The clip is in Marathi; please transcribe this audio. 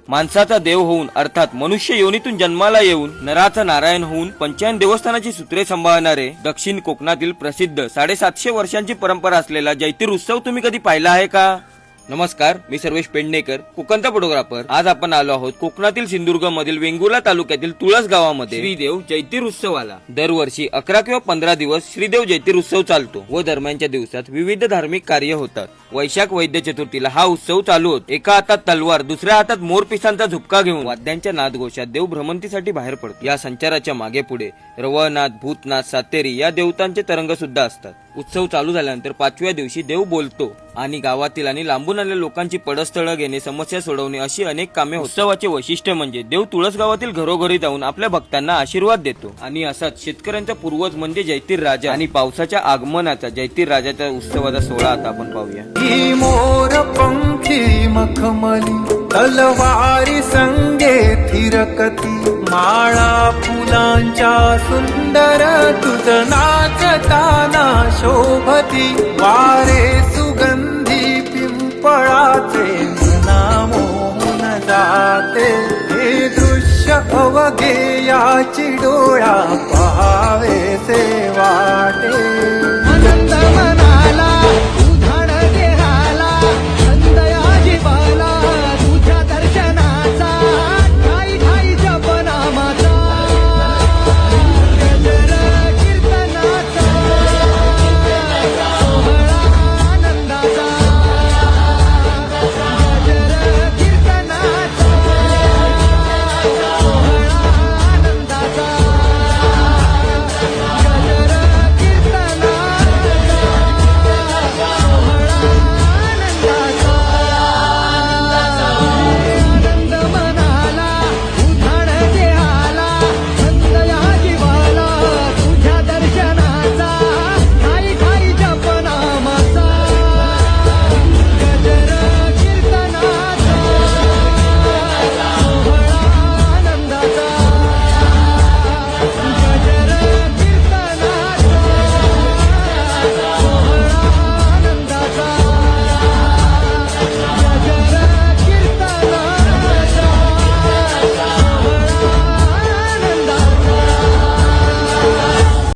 माणसाचा देव होऊन अर्थात मनुष्य योनीतून जन्माला येऊन नराचा नारायण होऊन पंचायन देवस्थानाची सूत्रे सांभाळणारे दक्षिण कोकणातील प्रसिद्ध 750 वर्षांची परंपरा असलेला जैतीर उत्सव तुम्ही कधी पाहिला आहे का? नमस्कार, मी सर्वेश पेडणेकर, कोकणचा फोटोग्राफर. आज आपण आलो आहोत कोकणातील सिंधुदुर्ग मधील वेंगुर्ला तालुक्यातील तुळस गावामध्ये श्रीदेव जैतीर उत्सवाला. दरवर्षी 11 किंवा 15 दिवस श्रीदेव जैतीर उत्सव चालतो व दरम्यानच्या दिवसात विविध धार्मिक कार्य होतात. वैशाख वैद्य चतुर्थीला हा उत्सव चालू होतो. एका हातात तलवार, दुसऱ्या हातात मोरपिसांचा झुपका घेऊन वाद्यांच्या नादघोषात देव भ्रमंतीसाठी बाहेर पडतो. या संचाराच्या मागे पुढे रवळनाथ, भूतनाथ, सातेरी या देवतांचे तरंग सुद्धा असतात. उत्सव चालू झाल्यानंतर 5व्या दिवशी देव बोलतो आणि गावातील आणि लांबून आलेल्या लोकांची पडस्थळ घेणे, समस्या सोडवणे अशी अनेक कामे होतात. उत्सवाचे वैशिष्ट्य म्हणजे देव तुळस गावातील घरोघरी जाऊन आपल्या भक्तांना आशीर्वाद देतो. आणि असाच शेतकऱ्यांचा पूर्वज म्हणजे जैतीर राजा आणि पावसाच्या आगमनाचा जैतीर राजाच्या उत्सवाचा सोहळा आता आपण पाहूया. मोर पंखी मखमली तलवारी संगे थिरकती, माळा फुलांच्या सुंदर तुझ नाचताना शोभती, वारे सुगंधी पिंपळाचे मना मोहून जाते, हे दृश्य अवघे याची डोळा